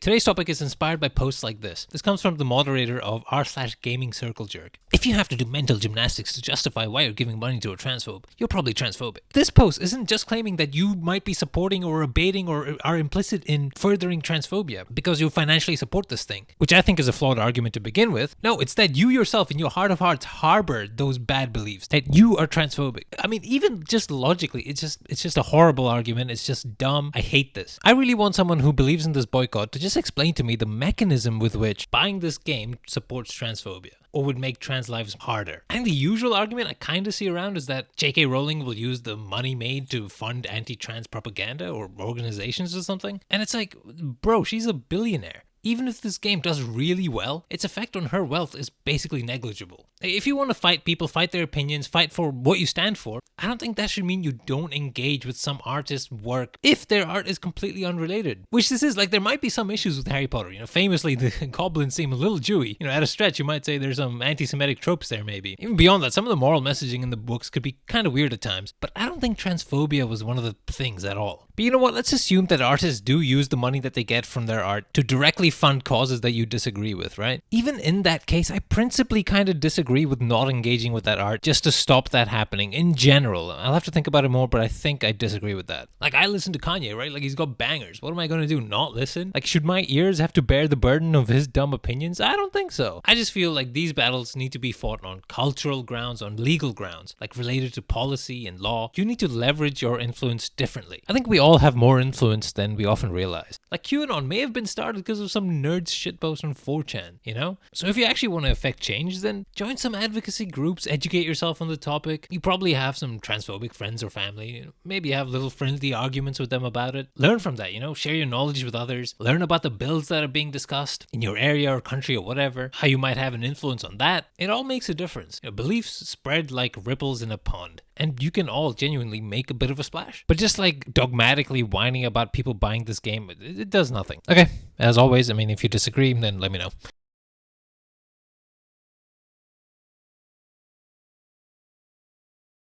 Today's topic is inspired by posts like this. This comes from the moderator of r/gamingcirclejerk. If you have to do mental gymnastics to justify why you're giving money to a transphobe, you're probably transphobic. This post isn't just claiming that you might be supporting or abating or are implicit in furthering transphobia because you financially support this thing, which I think is a flawed argument to begin with. No, it's that you yourself in your heart of hearts harbor those bad beliefs, that you are transphobic. I mean, even just logically, it's just a horrible argument. It's just dumb. I hate this. I really want someone who believes in this boycott to just explain to me the mechanism with which buying this game supports transphobia or would make trans lives harder. I think the usual argument I kind of see around is that J.K. Rowling will use the money made to fund anti-trans propaganda or organizations or something. And it's like, bro, she's a billionaire. Even if this game does really well, its effect on her wealth is basically negligible. If you want to fight people, fight their opinions, fight for what you stand for, I don't think that should mean you don't engage with some artist's work if their art is completely unrelated. Which this is. Like, there might be some issues with Harry Potter. Famously, the goblins seem a little Jewy. At a stretch, you might say there's some anti-Semitic tropes there, maybe. Even beyond that, some of the moral messaging in the books could be kind of weird at times. But I don't think transphobia was one of the things at all. But you know what? Let's assume that artists do use the money that they get from their art to directly fund causes that you disagree with, right? Even in that case, I principally kind of disagree with not engaging with that art just to stop that happening in general. I'll have to think about it more, but I think I disagree with that. Like, I listen to Kanye, right? Like, he's got bangers. What am I going to do? Not listen? Like, should my ears have to bear the burden of his dumb opinions? I don't think so. I just feel like these battles need to be fought on cultural grounds, on legal grounds, like related to policy and law. You need to leverage your influence differently. I think we all have more influence than we often realize. Like, QAnon may have been started because of some nerd's shitpost on 4chan, So if you actually want to affect change, then join some advocacy groups, educate yourself on the topic. You probably have some transphobic friends or family. Maybe have little friendly arguments with them about it. Learn from that, Share your knowledge with others. Learn about the bills that are being discussed in your area or country or whatever. How you might have an influence on that. It all makes a difference. Beliefs spread like ripples in a pond. And you can all genuinely make a bit of a splash. But just like dogmatically whining about people buying this game, it does nothing. Okay, as always, if you disagree, then let me know.